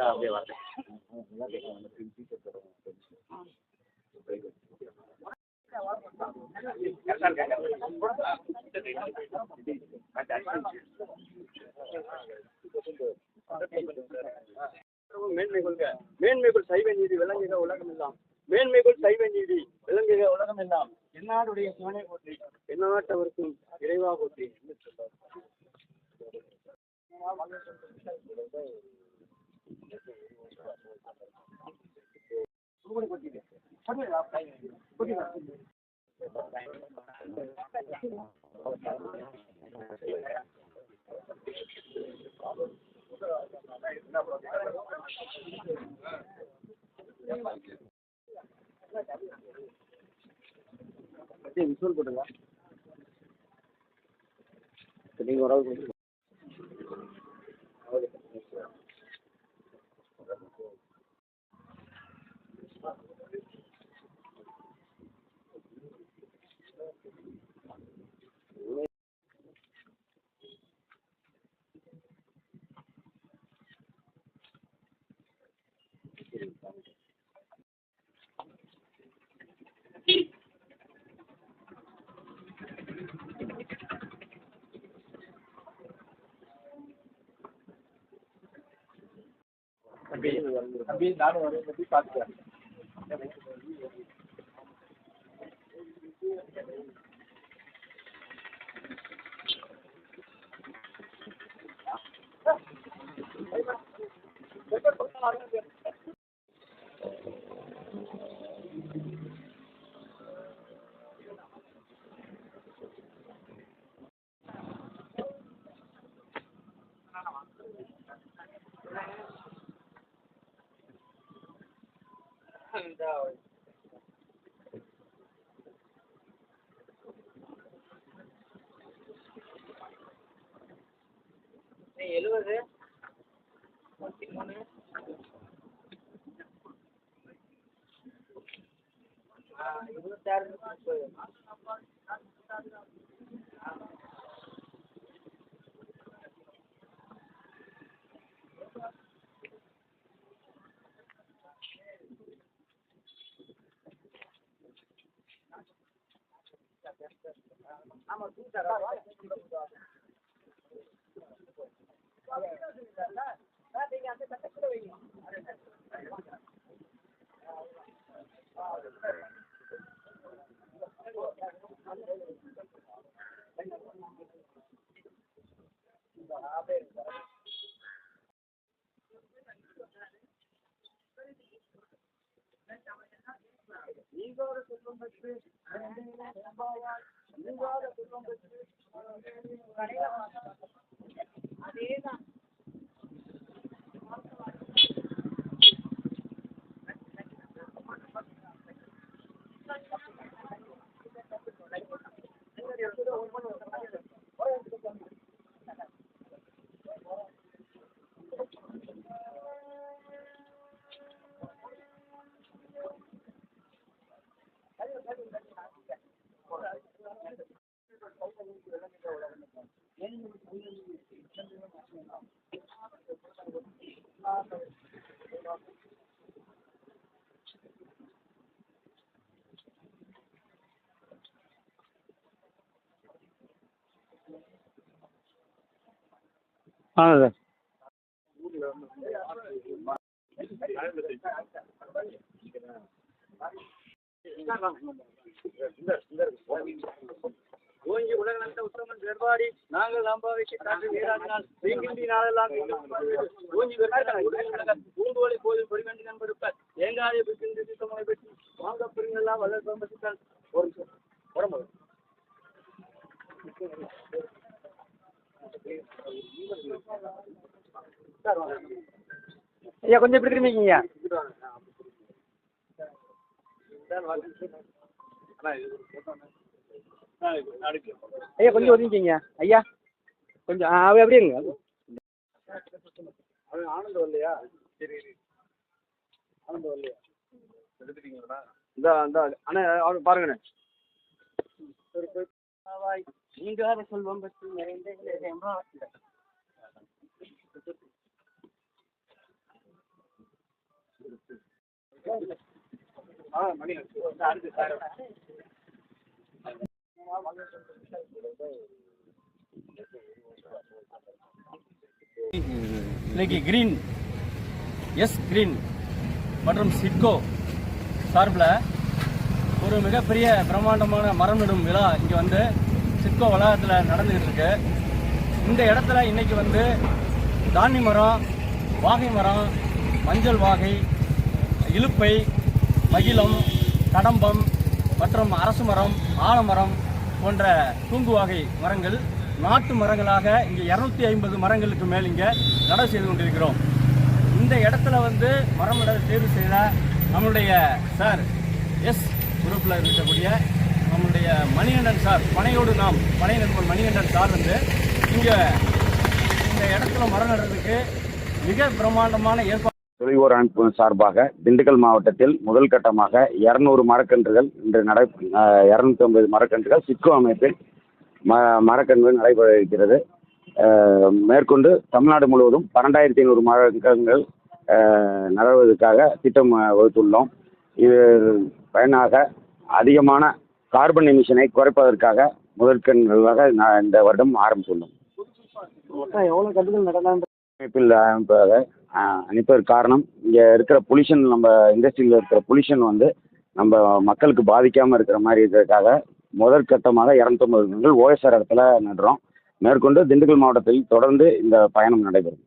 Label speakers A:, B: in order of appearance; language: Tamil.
A: அப்படியே வரேன். மேன்மைக்குள் சைவ நீதி விளங்குக உலகம் எல்லாம். மேன்மைக்குள் சைவ நீதி விளங்குக உலகம் எல்லாம். எந்நாடுடைய சிவனை போற்றி, எந்நாட்டவருக்கும் இறைவா போற்றி. விசுவல் போட்டுங்க. நீங்கள் ஒரு ஆள் अभी नानू भी बात किया சார். ஓங்கி உலகளந்த உத்தமன் வேறுபாடி நாங்கள் நம்பாவைக்கு காற்று நீராடினால் தீங்கின்றி நாளெல்லாம் ஓங்கி பூந்தோலை கோயில் பொறிவண்டி நண்பருப்பார் ஏங்காய பிடிக்கின்ற சுத்தமனை பெற்று வாங்க புரிங்கெல்லாம் வளர் பம்பசித்தால் ஒரு உடம்பு ஐயா கொஞ்சம் எப்படி திரும்பிக்கிங்க ஐயா கொஞ்சம் ஒதுங்கிக்கிங்க ஐயா கொஞ்சம் அப்படியே இருங்க ஆனந்தம் இல்லையா சரி ஆனந்தம் இல்லையா எடுத்துட்டீங்களா இந்த அண்ணா அவர் பாருங்கண்ணே சரி நீங்காத செல்வம் பெற்று நிறைந்த இன்னைக்கு கிரீன் மற்றும் சிட்கோ சார்பில் ஒரு மிகப்பெரிய பிரம்மாண்டமான மரம் நடும் விழா இங்கே வந்து சிட்கோ வளாகத்தில் நடந்துகிட்டு இருக்கு. இந்த இடத்துல இன்னைக்கு வந்து தாண்டி மரம், வாகை மரம், மஞ்சள் வாகை, இலுப்பை, மகிழம், கடம்பம் மற்றும் அரசு மரம், ஆலமரம் போன்ற தூங்கு வகை மரங்கள் நாட்டு மரங்களாக இங்கே 250 மரங்களுக்கு மேல் இங்கே நடை செய்து கொண்டிருக்கிறோம். இந்த இடத்துல வந்து மரம் நட தேர்வு செய்த நம்மளுடைய சார் குரூப்பில் இருக்கக்கூடிய நம்மளுடைய மணிகண்டன் சார், பனை நண்பன் மணிகண்டன் சார் வந்து இங்கே இந்த இடத்துல மரம் நடுறதுக்கு மிக பிரம்மாண்டமான ஏற்பாடு.
B: தொழில்வோர் அமைப்பு சார்பாக திண்டுக்கல் மாவட்டத்தில் முதல் கட்டமாக 200 மரக்கன்றுகள் இன்று 250 மரக்கன்றுகள் சிட்கோ அமைப்பில் மரக்கன்றுகள் நடைபெற இருக்கிறது. மேற்கொண்டு தமிழ்நாடு முழுவதும் 12,500 மரக்கன்றுகள் நடுவதற்காக திட்டம் வகுத்துள்ளோம். இது பயனாக அதிகமான கார்பன் எமிஷனை குறைப்பதற்காக முதற்கன்றுகளாக இந்த வருடம் ஆரம்பித்துள்ளோம்.
A: எவ்வளோ கன்றுகள் நடலாம்
B: அமைப்பில் அனுப்பதற்கு காரணம் இங்கே இருக்கிற பொல்யூஷன், நம்ம இண்டஸ்ட்ரியில் இருக்கிற பொல்யூஷன் வந்து நம்ம மக்களுக்கு பாதிக்காமல் இருக்கிற மாதிரி இருக்கிறதுக்காக முதற்கட்டமாக 250 கன்றுகள் OSR இடத்துல நடுறோம். மேற்கொண்டு திண்டுக்கல் மாவட்டத்தில் தொடர்ந்து இந்த பயணம் நடைபெறும்.